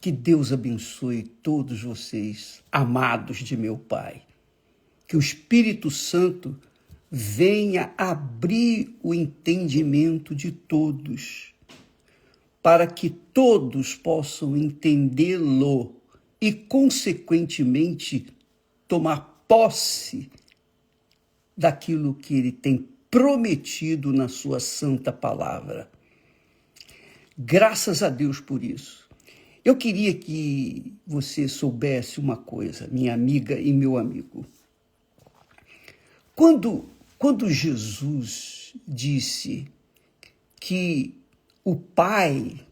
Que Deus abençoe todos vocês, amados de meu Pai. Que o Espírito Santo venha abrir o entendimento de todos, para que todos possam entendê-lo e, consequentemente, tomar posse daquilo que ele tem prometido na sua santa palavra. Graças a Deus por isso. Eu queria que você soubesse uma coisa, minha amiga e meu amigo. Quando Jesus disse que o Pai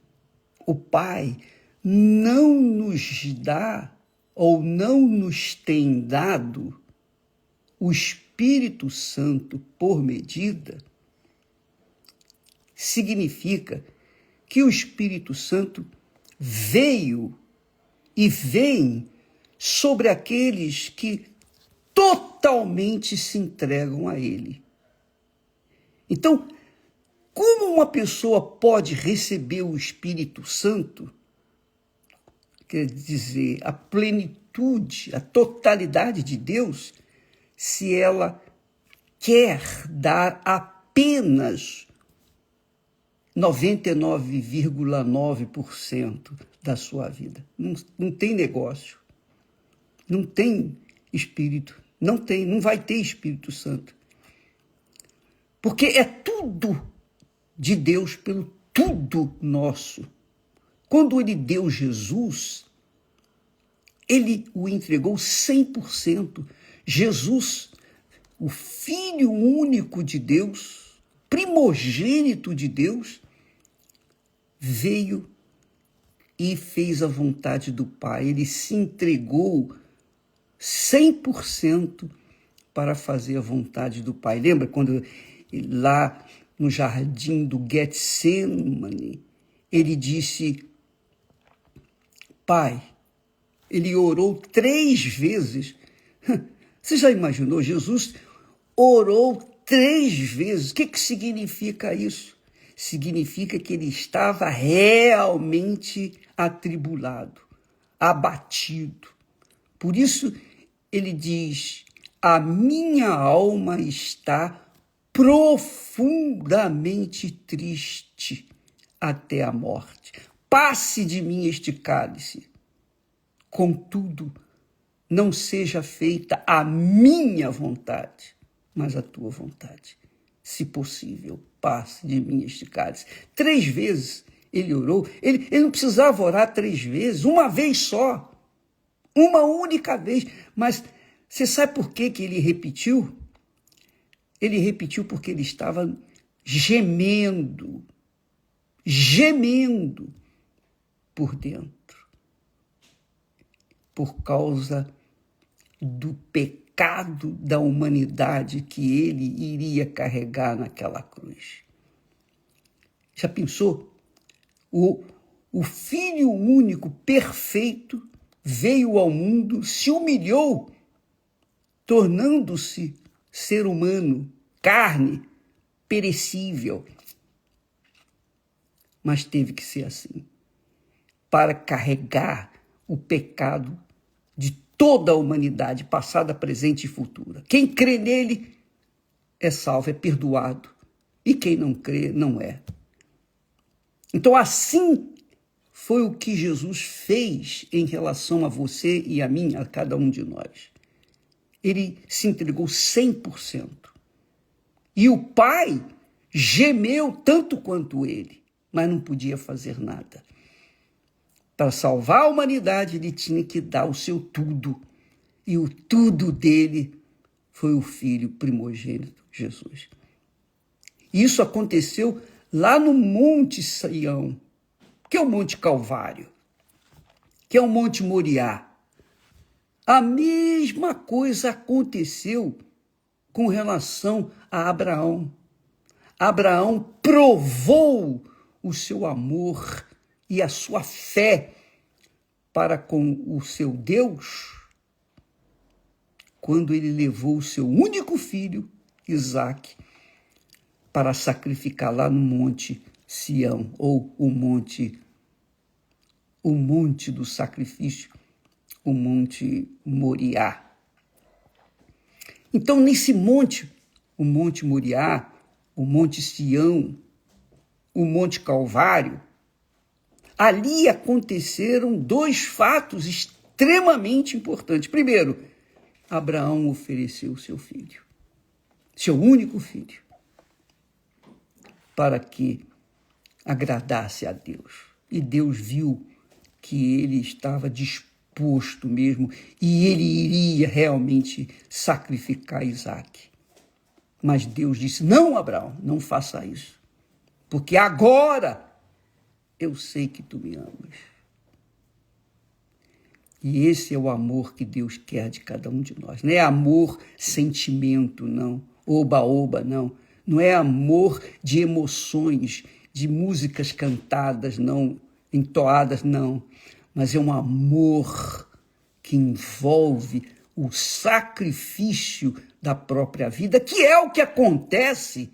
não nos dá ou não nos tem dado o Espírito Santo por medida, significa que o Espírito Santo veio e vem sobre aqueles que totalmente se entregam a Ele. Então, como uma pessoa pode receber o Espírito Santo, quer dizer, a plenitude, a totalidade de Deus, se ela quer dar apenas 99,9% da sua vida? Não tem negócio, não tem Espírito, não vai ter Espírito Santo. Porque é tudo de Deus pelo tudo nosso. Quando ele deu Jesus, ele o entregou 100%. Jesus, o Filho único de Deus, primogênito de Deus, veio e fez a vontade do Pai. Ele se entregou 100% para fazer a vontade do Pai. Lembra quando lá no jardim do Getsemane, ele disse, Pai, ele orou 3 vezes. Você já imaginou? Jesus orou 3 vezes. O que significa isso? Significa que ele estava realmente atribulado, abatido. Por isso ele diz, a minha alma está profundamente triste até a morte. Passe de mim este cálice. Contudo, não seja feita a minha vontade, mas a tua vontade. Se possível, passe de mim este cálice. 3 vezes ele orou. Ele não precisava orar 3 vezes, uma vez só. Uma única vez. Mas você sabe por que ele repetiu? Ele repetiu porque ele estava gemendo por dentro, por causa do pecado da humanidade que ele iria carregar naquela cruz. Já pensou? O Filho único, perfeito, veio ao mundo, se humilhou, tornando-se ser humano, carne, perecível. Mas teve que ser assim, para carregar o pecado de toda a humanidade, passada, presente e futura. Quem crê nele é salvo, é perdoado. E quem não crê, não é. Então, assim foi o que Jesus fez em relação a você e a mim, a cada um de nós. Ele se entregou 100%. E o Pai gemeu tanto quanto ele, mas não podia fazer nada. Para salvar a humanidade, ele tinha que dar o seu tudo. E o tudo dele foi o Filho primogênito, Jesus. Isso aconteceu lá no Monte Sião, que é o Monte Calvário, que é o Monte Moriá. A mesma coisa aconteceu com relação a Abraão. Abraão provou o seu amor e a sua fé para com o seu Deus quando ele levou o seu único filho, Isaque, para sacrificar lá no Monte Sião, ou o Monte o monte do sacrifício, o Monte Moriá. Então, nesse monte, o Monte Moriá, o Monte Sião, o Monte Calvário, ali aconteceram dois fatos extremamente importantes. Primeiro, Abraão ofereceu seu filho, seu único filho, para que agradasse a Deus. E Deus viu que ele estava disposto mesmo e ele iria realmente sacrificar Isaque. Mas Deus disse: não, Abraão, não faça isso, porque agora eu sei que tu me amas. E esse é o amor que Deus quer de cada um de nós. Não é amor, sentimento, não. Oba-oba, não. Não é amor de emoções, de músicas cantadas, não, entoadas, não. Mas é um amor que envolve o sacrifício da própria vida, que é o que acontece,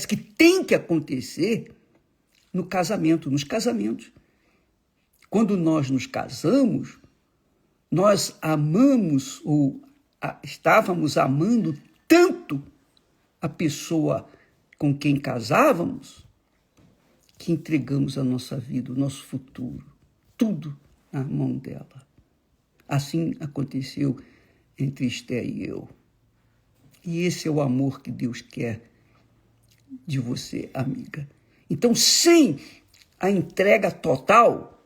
que tem que acontecer no casamento, nos casamentos. Quando nós nos casamos, nós amamos ou estávamos amando tanto a pessoa com quem casávamos que entregamos a nossa vida, o nosso futuro, tudo na mão dela. Assim aconteceu entre Esther e eu. E esse é o amor que Deus quer de você, amiga. Então, sem a entrega total,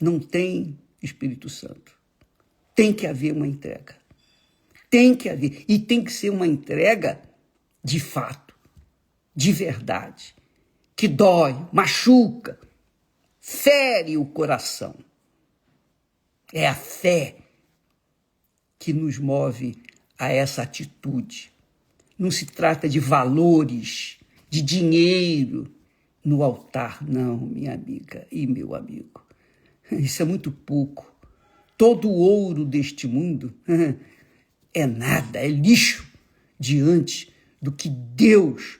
não tem Espírito Santo. Tem que haver uma entrega. Tem que haver. E tem que ser uma entrega de fato, de verdade, que dói, machuca, fere o coração. É a fé que nos move a essa atitude. Não se trata de valores, de dinheiro no altar, não, minha amiga e meu amigo. Isso é muito pouco. Todo o ouro deste mundo é nada, é lixo diante do que Deus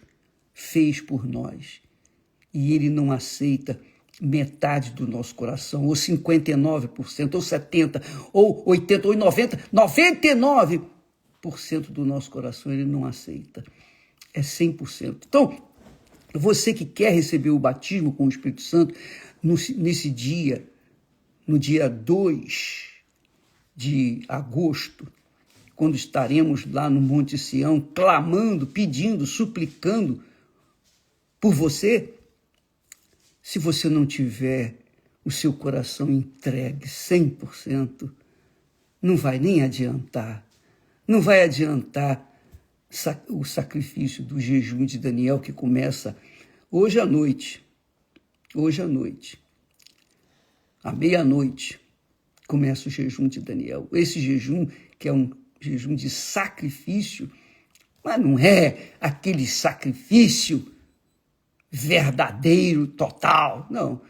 fez por nós. E Ele não aceita metade do nosso coração, ou 59%, ou 70%, ou 80%, ou 90%, 99% do nosso coração Ele não aceita. É 100%. Então, você que quer receber o batismo com o Espírito Santo, nesse dia, no dia 2 de agosto, quando estaremos lá no Monte Sião, clamando, pedindo, suplicando por você, se você não tiver o seu coração entregue 100%, não vai nem adiantar. Não vai adiantar o sacrifício do jejum de Daniel, que começa hoje à noite. Hoje à noite. À meia-noite, começa o jejum de Daniel. Esse jejum, que é um jejum de sacrifício, mas não é aquele sacrifício verdadeiro, total. Não.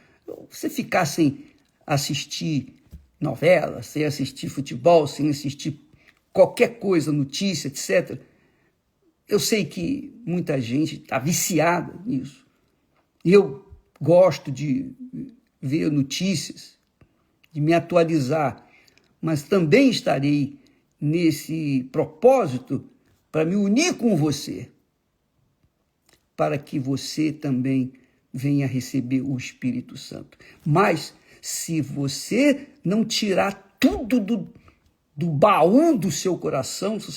Você ficar sem assistir novela, sem assistir futebol, sem assistir qualquer coisa, notícia, etc. Eu sei que muita gente está viciada nisso. Eu gosto de ver notícias, de me atualizar, mas também estarei nesse propósito para me unir com você, para que você também venha receber o Espírito Santo. Mas se você não tirar tudo do baú do seu coração, se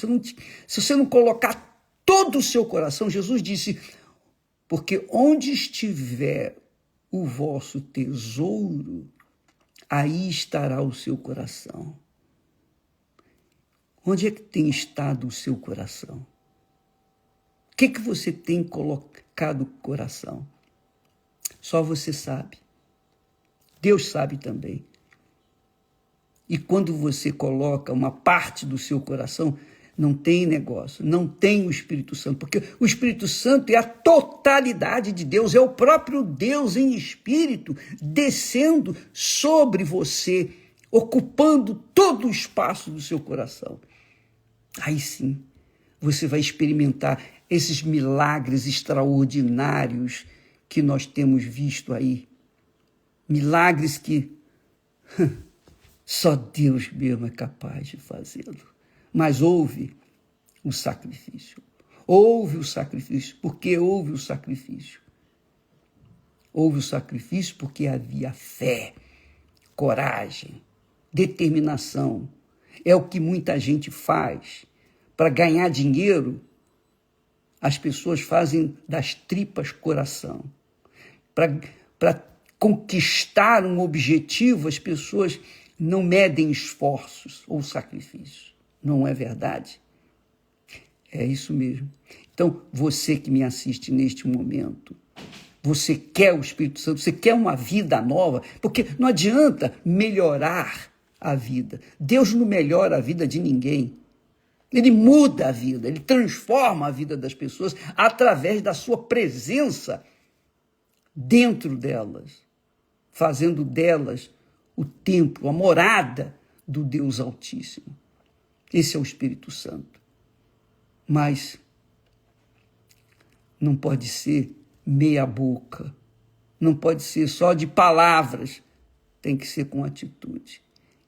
você não colocar todo o seu coração, Jesus disse, porque onde estiver o vosso tesouro, aí estará o seu coração. Onde é que tem estado o seu coração? O que você tem colocado no coração? Só você sabe. Deus sabe também. E quando você coloca uma parte do seu coração, não tem negócio, não tem o Espírito Santo, porque o Espírito Santo é a totalidade de Deus, é o próprio Deus em espírito descendo sobre você, ocupando todo o espaço do seu coração. Aí sim, você vai experimentar esses milagres extraordinários que nós temos visto aí. milagres que só Deus mesmo é capaz de fazê-lo. Mas houve o sacrifício. Houve o sacrifício. Por que houve o sacrifício? Houve o sacrifício porque havia fé, coragem, determinação. É o que muita gente faz. Para ganhar dinheiro, as pessoas fazem das tripas coração. Para conquistar um objetivo, as pessoas não medem esforços ou sacrifícios. Não é verdade? É isso mesmo. Então, você que me assiste neste momento, você quer o Espírito Santo, você quer uma vida nova, porque não adianta melhorar a vida. Deus não melhora a vida de ninguém. Ele muda a vida, ele transforma a vida das pessoas através da sua presença dentro delas, fazendo delas o templo, a morada do Deus Altíssimo. Esse é o Espírito Santo. Mas não pode ser meia boca, não pode ser só de palavras, tem que ser com atitude.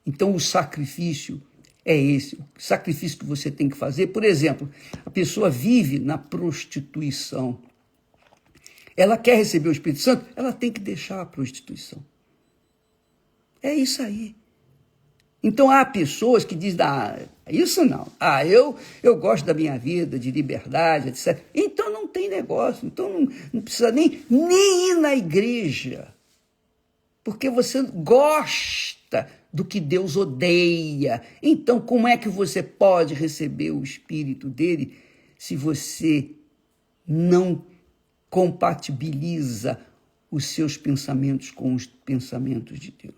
Então o sacrifício é esse, o sacrifício que você tem que fazer. Por exemplo, a pessoa vive na prostituição. Ela quer receber o Espírito Santo, ela tem que deixar a prostituição. É isso aí. Então há pessoas que dizem, isso não. Eu gosto da minha vida, de liberdade, etc. Então não tem negócio, então não precisa nem ir na igreja. Porque você gosta do que Deus odeia. Então, como é que você pode receber o Espírito dele se você não compatibiliza os seus pensamentos com os pensamentos de Deus?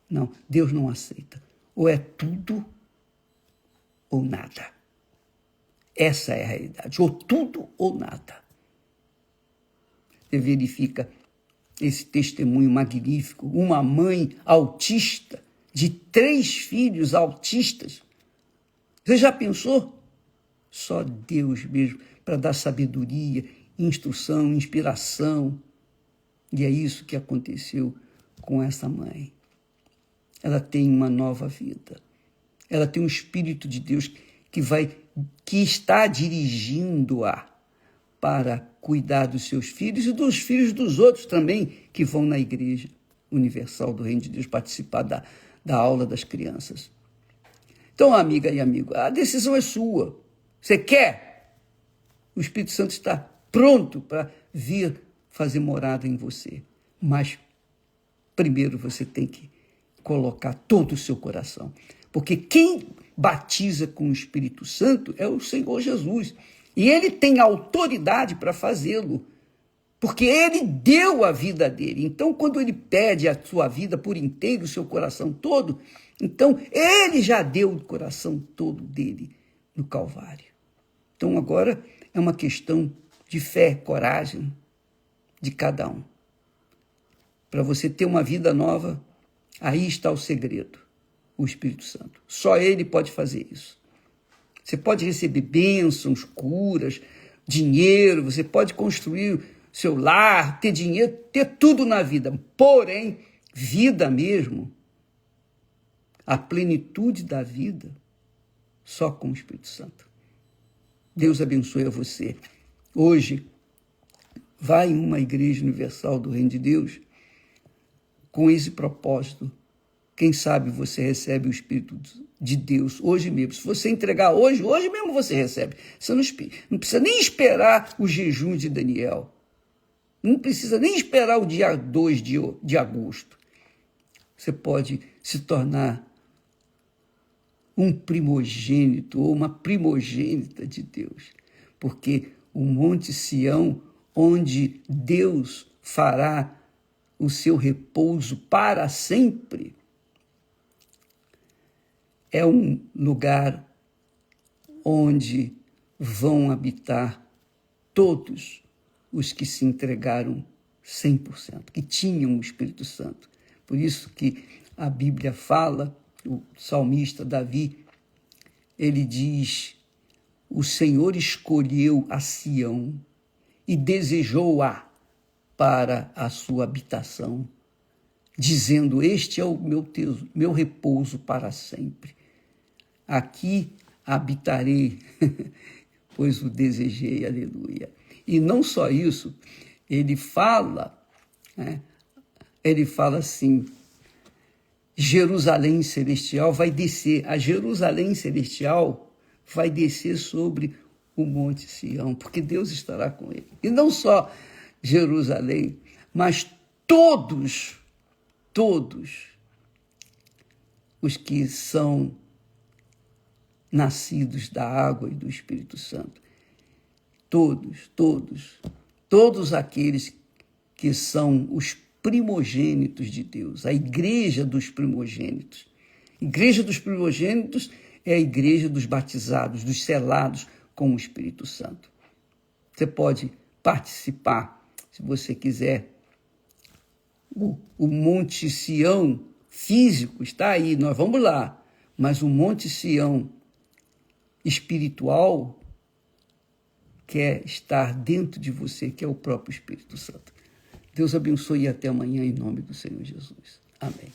Não, Deus não aceita. Ou é tudo ou nada. Essa é a realidade. Ou tudo ou nada. Você verifica esse testemunho magnífico. Uma mãe autista de 3 filhos autistas. Você já pensou? Só Deus mesmo para dar sabedoria, instrução, inspiração. E é isso que aconteceu com essa mãe. Ela tem uma nova vida. Ela tem um Espírito de Deus que está dirigindo-a para cuidar dos seus filhos e dos filhos dos outros também que vão na Igreja Universal do Reino de Deus participar da aula das crianças. Então, amiga e amigo, a decisão é sua. Você quer? O Espírito Santo está pronto para vir fazer morada em você. Mas, primeiro, você tem que colocar todo o seu coração. Porque quem batiza com o Espírito Santo é o Senhor Jesus. E ele tem autoridade para fazê-lo. Porque ele deu a vida dele. Então, quando ele pede a sua vida por inteiro, o seu coração todo, então ele já deu o coração todo dele no Calvário. Então, agora é uma questão de fé, coragem de cada um. Para você ter uma vida nova, aí está o segredo, o Espírito Santo. Só ele pode fazer isso. Você pode receber bênçãos, curas, dinheiro, você pode construir seu lar, ter dinheiro, ter tudo na vida. Porém, vida mesmo, a plenitude da vida, só com o Espírito Santo. Deus abençoe a você. Hoje, vai em uma igreja universal do Reino de Deus com esse propósito. Quem sabe você recebe o Espírito de Deus hoje mesmo. Se você entregar hoje mesmo você recebe. Você não precisa nem esperar o jejum de Daniel. Não precisa nem esperar o dia 2 de agosto. Você pode se tornar um primogênito ou uma primogênita de Deus. Porque o Monte Sião, onde Deus fará o seu repouso para sempre, é um lugar onde vão habitar todos os que se entregaram 100%, que tinham o Espírito Santo. Por isso que a Bíblia fala, o salmista Davi, ele diz, o Senhor escolheu a Sião e desejou-a para a sua habitação. dizendo: este é o meu tesouro, meu repouso para sempre. Aqui habitarei, pois o desejei, aleluia. E não só isso, ele fala assim: Jerusalém celestial vai descer, a Jerusalém celestial vai descer sobre o Monte Sião, porque Deus estará com ele. E não só Jerusalém, mas todos os que são nascidos da água e do Espírito Santo. Todos aqueles que são os primogênitos de Deus, a igreja dos primogênitos. Igreja dos primogênitos é a igreja dos batizados, dos selados com o Espírito Santo. Você pode participar, se você quiser. O Monte Sião físico está aí, nós vamos lá, mas o Monte Sião espiritual quer estar dentro de você, que é o próprio Espírito Santo. Deus abençoe e até amanhã, em nome do Senhor Jesus. Amém.